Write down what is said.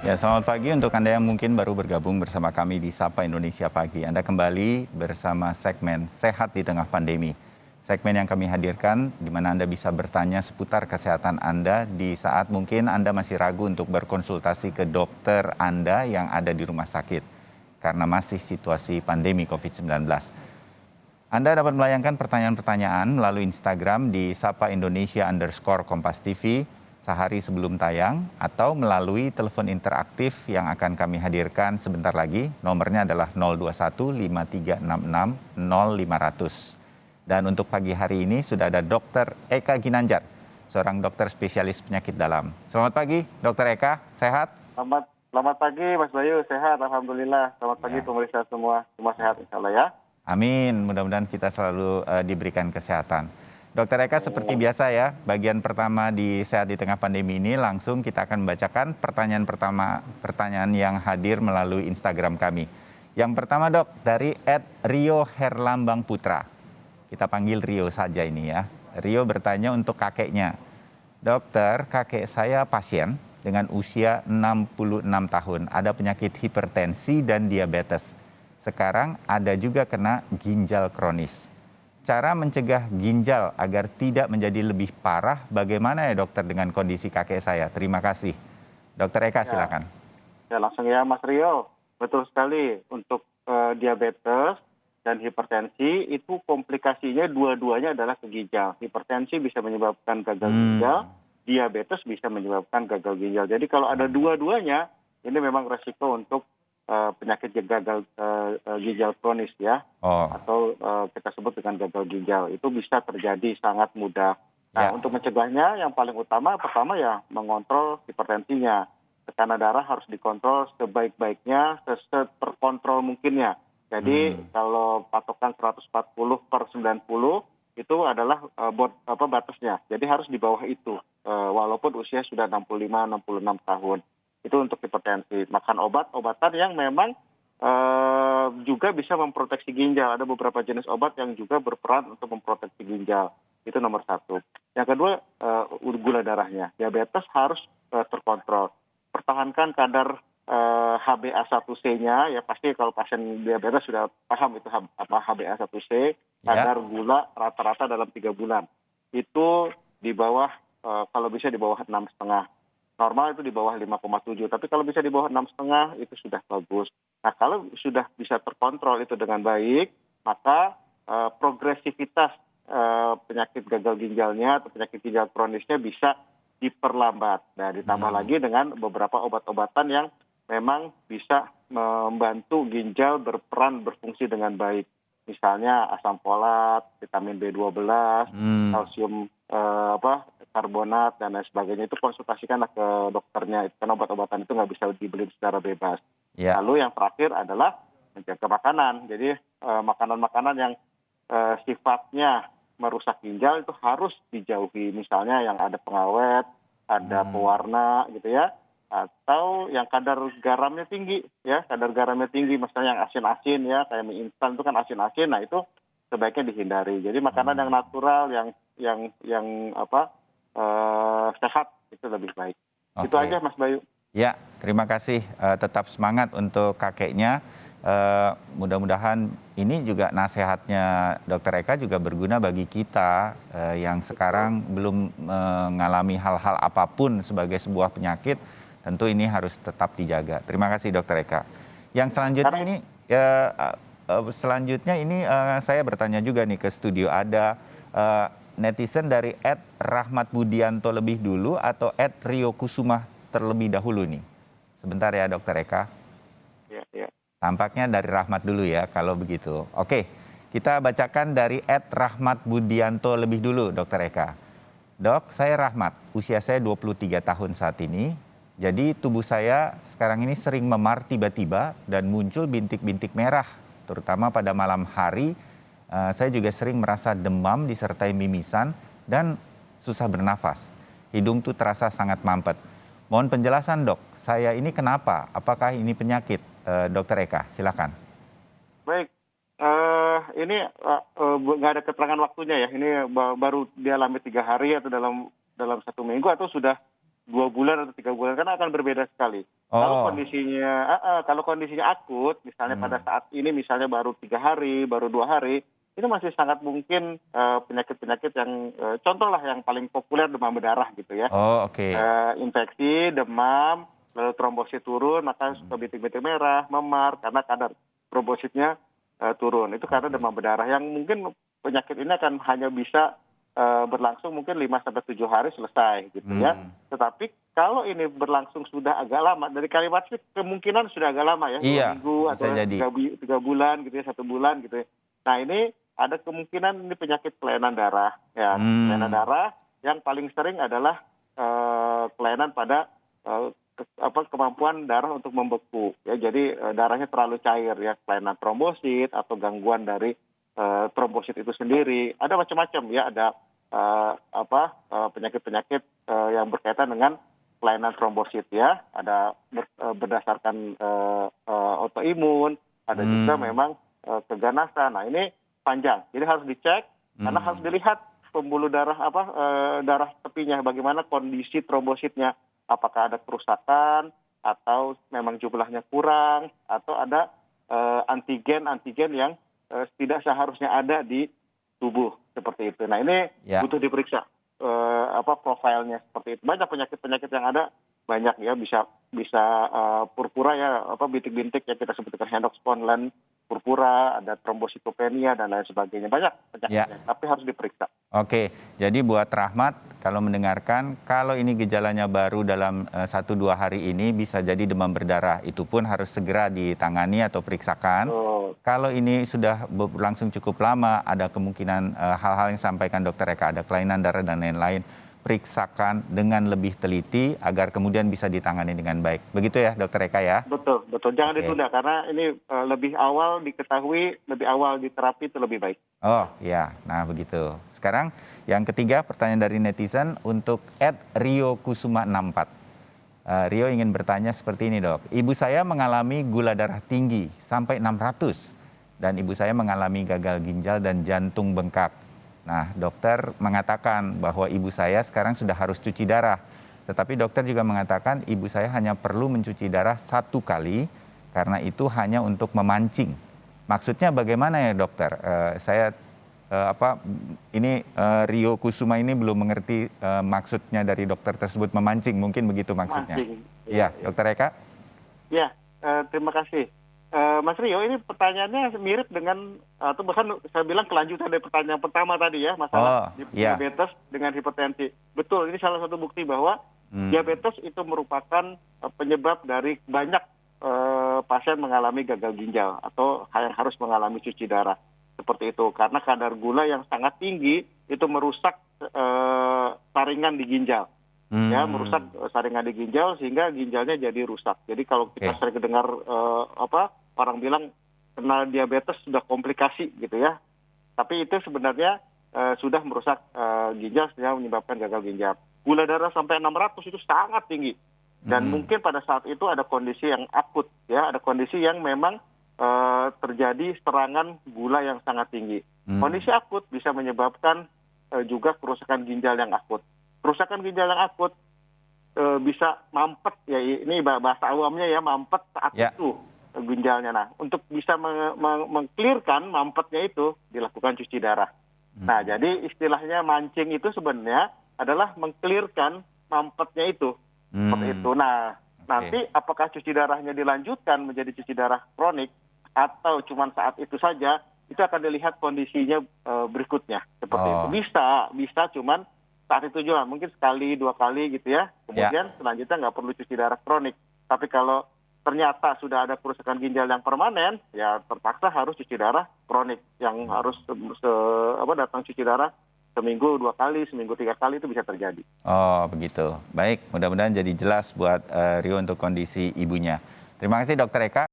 Ya, selamat pagi untuk Anda yang mungkin baru bergabung bersama kami di Sapa Indonesia Pagi. Anda kembali bersama segmen Sehat di Tengah Pandemi. Segmen yang kami hadirkan di mana Anda bisa bertanya seputar kesehatan Anda di saat mungkin Anda masih ragu untuk berkonsultasi ke dokter Anda yang ada di rumah sakit karena masih situasi pandemi COVID-19. Anda dapat melayangkan pertanyaan-pertanyaan melalui Instagram di @sapa_indonesia_kompas TV sehari sebelum tayang atau melalui telepon interaktif yang akan kami hadirkan sebentar lagi. Nomornya adalah 021 5366 0500. Dan untuk pagi hari ini sudah ada Dr. Eka Ginanjar, seorang dokter spesialis penyakit dalam. Selamat pagi, Dr. Eka, sehat? Selamat pagi Mas Bayu, sehat Alhamdulillah. Selamat pagi Ya. pemirsa semua sehat insya Allah ya. Amin, mudah-mudahan kita selalu diberikan kesehatan. Dokter Eka, seperti biasa ya, bagian pertama di Sehat di Tengah Pandemi ini langsung kita akan membacakan pertanyaan yang hadir melalui Instagram kami. Yang pertama dok, dari @rio_herlambang_putra. Kita panggil Rio saja ini ya. Rio bertanya untuk kakeknya. Dokter, kakek saya pasien dengan usia 66 tahun, ada penyakit hipertensi dan diabetes. Sekarang ada juga kena ginjal kronis. Cara mencegah ginjal agar tidak menjadi lebih parah, bagaimana ya dokter dengan kondisi kakek saya? Terima kasih. Dokter Eka, Ya, silakan. ya langsung ya Mas Rio. Betul sekali untuk diabetes dan hipertensi itu komplikasinya dua-duanya adalah ke ginjal. Hipertensi bisa menyebabkan gagal ginjal, diabetes bisa menyebabkan gagal ginjal. Jadi kalau ada dua-duanya, ini memang resiko untuk penyakit gagal ginjal kronis ya, Oh, atau kita sebut dengan gagal ginjal. Itu bisa terjadi sangat mudah. Nah, ya. untuk mencegahnya yang paling utama pertama ya mengontrol hipertensinya. Tekanan darah harus dikontrol sebaik-baiknya, terkontrol mungkinnya. Jadi kalau patokan 140/90 itu adalah batasnya. Jadi harus di bawah itu, walaupun usia sudah 65-66 tahun. Itu untuk hipertensi. Makan obat-obatan yang memang juga bisa memproteksi ginjal. Ada beberapa jenis obat yang juga berperan untuk memproteksi ginjal. Itu nomor satu. Yang kedua, gula darahnya. Diabetes harus terkontrol. Pertahankan kadar HbA1c-nya, ya pasti kalau pasien diabetes sudah paham itu apa HbA1c, Ya. kadar gula rata-rata dalam 3 bulan. Itu di bawah, kalau bisa di bawah 6,5. Normal itu di bawah 5,7, tapi kalau bisa di bawah 6,5 itu sudah bagus. Nah, kalau sudah bisa terkontrol itu dengan baik, maka progresivitas penyakit gagal ginjalnya atau penyakit ginjal kronisnya bisa diperlambat. Nah, ditambah lagi dengan beberapa obat-obatan yang memang bisa membantu ginjal berfungsi dengan baik. Misalnya asam folat, vitamin B12, kalsium karbonat dan lain sebagainya. Itu konsultasikanlah ke dokternya. Karena obat-obatan itu nggak bisa dibeli secara bebas. Ya. Lalu yang terakhir adalah menjaga makanan. Jadi makanan-makanan yang sifatnya merusak ginjal itu harus dijauhi. Misalnya yang ada pengawet, ada pewarna gitu ya, atau yang kadar garamnya tinggi ya, misalnya yang asin-asin ya, kayak mie instan itu kan asin-asin. Nah, itu sebaiknya dihindari. Jadi makanan yang natural, yang sehat itu lebih baik. Itu Oke. aja Mas Bayu. Ya, terima kasih. Tetap semangat untuk kakeknya. Mudah-mudahan ini juga nasihatnya Dokter Eka juga berguna bagi kita yang sekarang belum mengalami hal-hal apapun sebagai sebuah penyakit. Tentu ini harus tetap dijaga. Terima kasih Dokter Eka. Yang selanjutnya ini, saya bertanya juga nih ke studio, ada netizen dari @rahmatbudianto lebih dulu atau @riokusumah terlebih dahulu nih. Sebentar ya Dokter Eka. Ya. Tampaknya dari Rahmat dulu ya kalau begitu. Oke, kita bacakan dari @rahmatbudianto lebih dulu Dokter Eka. Dok, saya Rahmat, usia saya 23 tahun saat ini. Jadi tubuh saya sekarang ini sering memar tiba-tiba dan muncul bintik-bintik merah, terutama pada malam hari. Saya juga sering merasa demam disertai mimisan dan susah bernafas. Hidung tuh terasa sangat mampet. Mohon penjelasan dok, saya ini kenapa? Apakah ini penyakit? Dokter Eka, silakan. Baik, ini nggak ada keterangan waktunya ya. Ini baru dialami 3 hari atau dalam 1 minggu atau sudah 2 bulan atau 3 bulan, karena akan berbeda sekali. Oh, Kalau kondisinya akut, misalnya pada saat ini misalnya baru 3 hari, baru 2 hari, itu masih sangat mungkin penyakit-penyakit yang contoh lah yang paling populer demam berdarah gitu ya. oh oke. Infeksi, demam, lalu trombosit turun, maka suka bintik-bintik merah, memar karena kadar trombositnya turun. Itu karena demam berdarah yang mungkin penyakit ini akan hanya bisa berlangsung mungkin 5 sampai 7 hari selesai gitu ya. Tetapi kalau ini berlangsung sudah agak lama, dari kalimat sih kemungkinan sudah agak lama ya, 2 Iya, minggu bisa atau jadi. 3 bulan gitu ya, 1 bulan gitu ya. Nah ini ada kemungkinan ini penyakit kelainan darah ya. Kelainan darah yang paling sering adalah kelainan pada kemampuan darah untuk membeku ya. Jadi darahnya terlalu cair ya, kelainan trombosit atau gangguan dari trombosit itu sendiri. Ada macam-macam ya, ada penyakit-penyakit yang berkaitan dengan kelainan trombosit ya. Ada berdasarkan autoimun, ada juga memang keganasan. Nah ini panjang, jadi harus dicek karena harus dilihat pembuluh darah darah tepinya, bagaimana kondisi trombositnya, apakah ada kerusakan atau memang jumlahnya kurang atau ada antigen yang tidak seharusnya ada di tubuh seperti itu. Nah ini butuh diperiksa profilnya seperti itu. Banyak penyakit-penyakit yang ada, banyak ya, bisa purpura ya, bintik-bintik yang kita sebutkan Helmholtz purpura, ada trombositopenia dan lain sebagainya. Banyak penyakitnya, tapi harus diperiksa. Oke, jadi buat Rahmat, kalau mendengarkan, kalau ini gejalanya baru dalam 1-2 hari ini, bisa jadi demam berdarah. Itu pun harus segera ditangani atau periksakan. Kalau ini sudah berlangsung cukup lama, ada kemungkinan hal-hal yang disampaikan Dr. Eka, ada kelainan darah dan lain-lain, periksakan dengan lebih teliti agar kemudian bisa ditangani dengan baik. Begitu ya, Dr. Eka ya? Betul. Jangan ditunda karena ini lebih awal diketahui, lebih awal diterapi itu lebih baik. Oh ya, nah begitu. Sekarang yang ketiga, pertanyaan dari netizen untuk @RioKusuma64. Rio ingin bertanya seperti ini, Dok. Ibu saya mengalami gula darah tinggi sampai 600 dan ibu saya mengalami gagal ginjal dan jantung bengkak. Nah, dokter mengatakan bahwa ibu saya sekarang sudah harus cuci darah. Tetapi dokter juga mengatakan ibu saya hanya perlu mencuci darah 1 kali karena itu hanya untuk memancing. Maksudnya bagaimana ya, dokter? Rio Kusuma ini belum mengerti maksudnya dari dokter tersebut, memancing, mungkin begitu maksudnya. Iya, Dokter Eka? Ya, terima kasih. Mas Rio, ini pertanyaannya mirip dengan, atau bahkan saya bilang kelanjutan dari pertanyaan pertama tadi ya, masalah diabetes dengan hipertensi. Betul, ini salah satu bukti bahwa diabetes itu merupakan penyebab dari banyak pasien mengalami gagal ginjal atau yang harus mengalami cuci darah. Seperti itu, karena kadar gula yang sangat tinggi itu merusak saringan di ginjal. Ya, merusak saringan di ginjal sehingga ginjalnya jadi rusak. Jadi kalau kita sering dengar orang bilang kena diabetes sudah komplikasi gitu ya. Tapi itu sebenarnya sudah merusak ginjal sehingga menyebabkan gagal ginjal. Gula darah sampai 600 itu sangat tinggi. Dan mungkin pada saat itu ada kondisi yang akut ya, ada kondisi yang memang terjadi serangan gula yang sangat tinggi. Kondisi akut bisa menyebabkan juga kerusakan ginjal yang akut. Kerusakan ginjal yang akut bisa mampet ya, ini bahasa awamnya ya, mampet saat itu ginjalnya. Nah, untuk bisa mengklirkan mampetnya itu dilakukan cuci darah. Nah, jadi istilahnya mancing itu sebenarnya adalah mengklirkan mampetnya itu. Seperti itu. Nah, nanti apakah cuci darahnya dilanjutkan menjadi cuci darah kronik atau cuma saat itu saja, itu akan dilihat kondisinya berikutnya. Seperti itu. Bisa cuman saat itu juga, mungkin 1-2 kali gitu ya. Kemudian selanjutnya nggak perlu cuci darah kronik. Tapi kalau ternyata sudah ada kerusakan ginjal yang permanen, ya terpaksa harus cuci darah kronik. Yang harus datang cuci darah seminggu 2 kali, seminggu 3 kali, itu bisa terjadi. Oh begitu. Baik, mudah-mudahan jadi jelas buat Rio untuk kondisi ibunya. Terima kasih Dokter Eka.